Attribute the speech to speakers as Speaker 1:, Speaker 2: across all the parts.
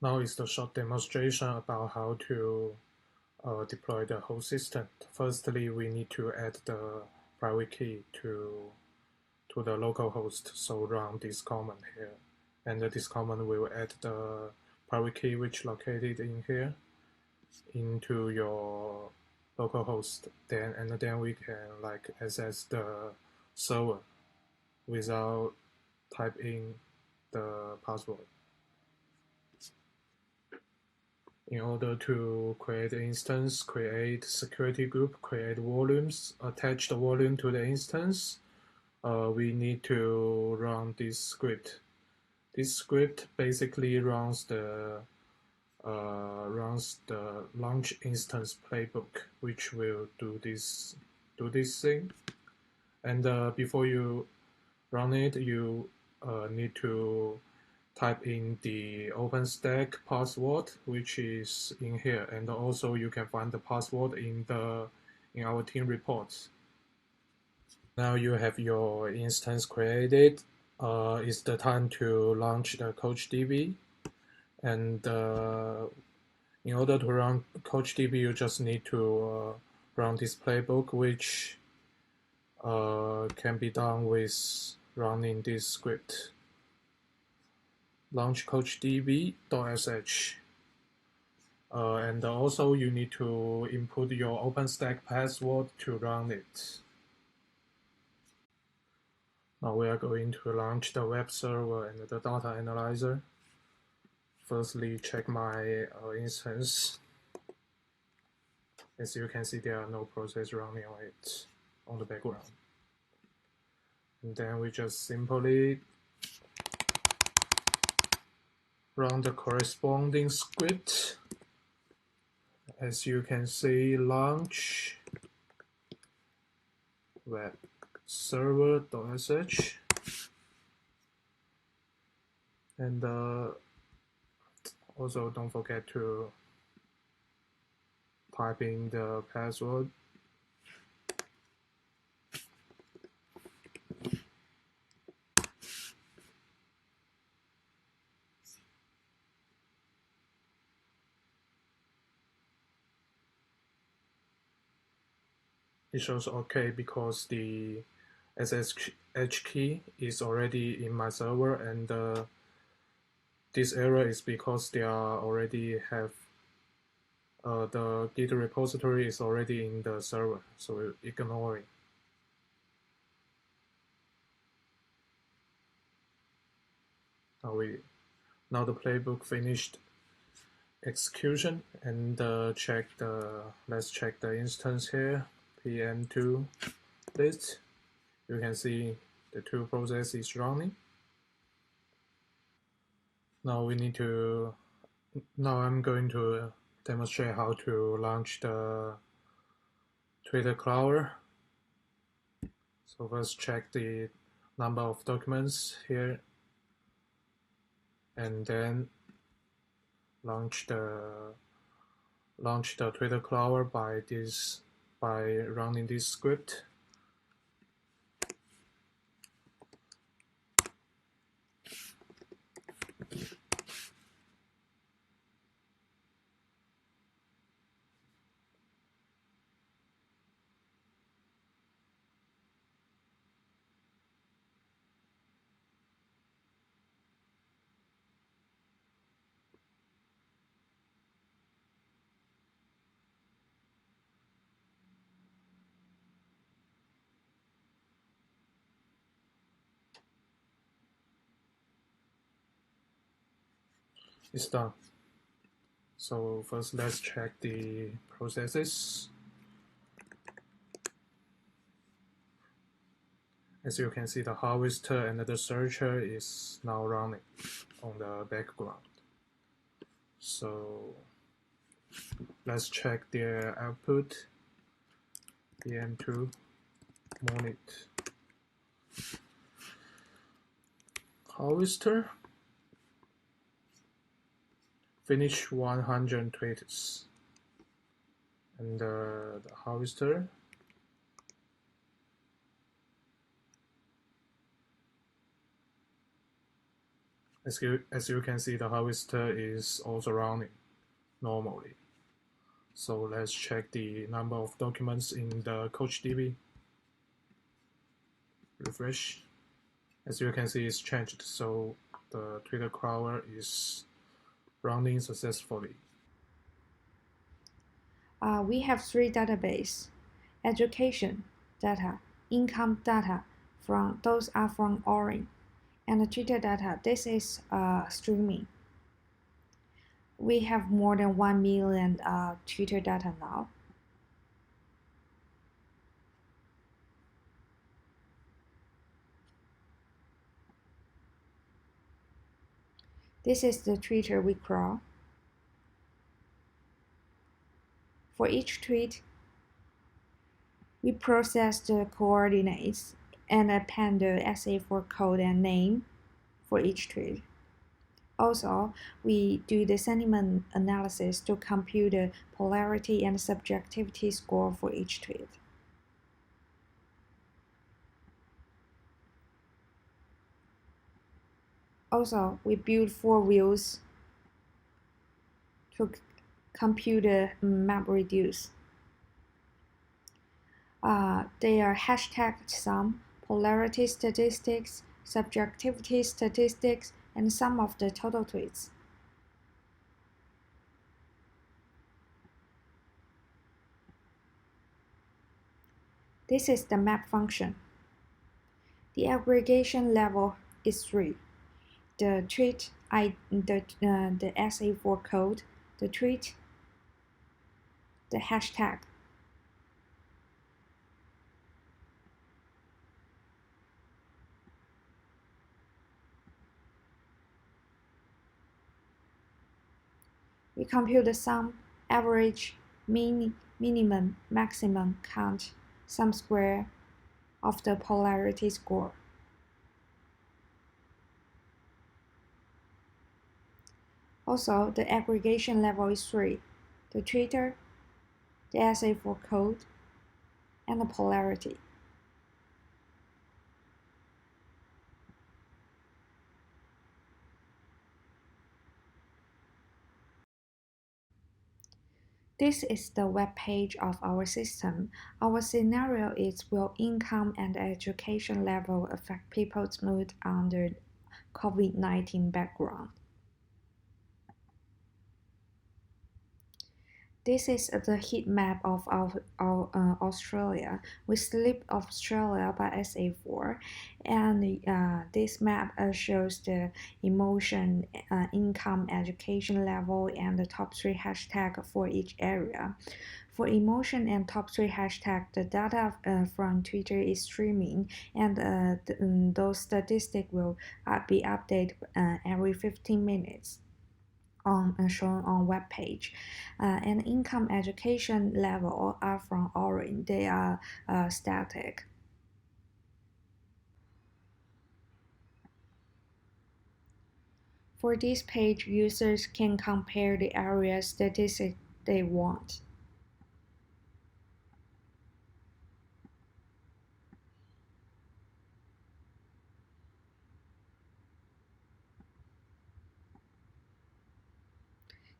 Speaker 1: Now is the short demonstration about how to deploy the whole system. Firstly, we need to add the private key to the local host. So run this command here. And this command will add the private key which located in here into your local host. Then we can like access the server without typing the password. In order to create an instance, create security group, create volumes, attach the volume to the instance, we need to run this script. This script basically runs the launch instance playbook, which will do this thing. And before you run it, you need to type in the OpenStack password, which is in here, and also you can find the password in our team reports. Now you have your instance created. It's the time to launch the CoachDB, and in order to run CoachDB, you just need to run this playbook, which can be done with running this script. Launch CoachDB.sh. And also you need to input your OpenStack password to run it. Now we are going to launch the web server and the data analyzer. Firstly, check my instance. As you can see, there are no process running on it on the background. And then we just simply run the corresponding script. As you can see, launch web server.sh, and also don't forget to type in the password. It shows OK because the SSH key is already in my server, and this error is because they are already have the Git repository is already in the server, so ignore it. Now the playbook finished execution, and let's check the instance here, PM2 list. You can see the two processes running. Now I'm going to demonstrate how to launch the Twitter crawler. So first check the number of documents here, and then launch the Twitter crawler by running this script. It's done. So first let's check the processes. As you can see, the harvester and the searcher is now running on the background. So let's check their output. PM2 monit harvester finish 100 tweets, and the harvester As you can see, the harvester is also running normally. So let's check the number of documents in the CoachDB. Refresh. As you can see, it's changed. So the Twitter crawler is running successfully.
Speaker 2: We have three databases: education data, income data. Those are from Orin, and the Twitter data. This is streaming. We have more than 1 million Twitter data now. This is the Twitter we crawl. For each tweet, we process the coordinates and append the SA4 code and name for each tweet. Also, we do the sentiment analysis to compute the polarity and subjectivity score for each tweet. Also, we build 4 views to compute the MapReduce. They are hashtag sum, polarity statistics, subjectivity statistics, and sum of the total tweets. This is the map function. The aggregation level is 3. The tweet, the SA4 code, the tweet, the hashtag. We compute the sum, average, minimum, maximum count, sum square of the polarity score. Also, the aggregation level is 3. The Twitter, the SA4 code, and the polarity. This is the web page of our system. Our scenario is: will income and education level affect people's mood under COVID-19 background? This is the heat map of Australia. We select Australia by SA4, and this map shows the emotion, income, education level, and the top 3 hashtags for each area. For emotion and top 3 hashtags, the data from Twitter is streaming, and those statistics will be updated every 15 minutes. Shown on web page, and income education level are from Orin. They are static. For this page, users can compare the area statistics they want.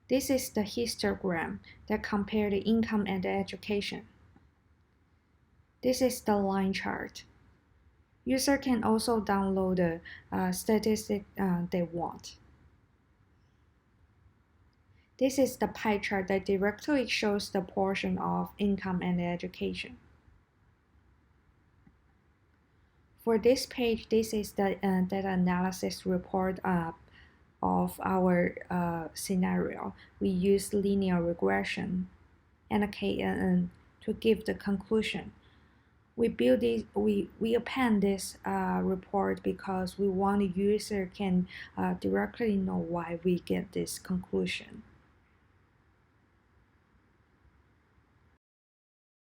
Speaker 2: This is the histogram that compare the income and the education. This is the line chart. User can also download the statistic they want. This is the pie chart that directly shows the portion of income and education. For this page, this is the data analysis report of our scenario. We use linear regression and a KNN to give the conclusion. We build this, we append this report because we want the user can directly know why we get this conclusion.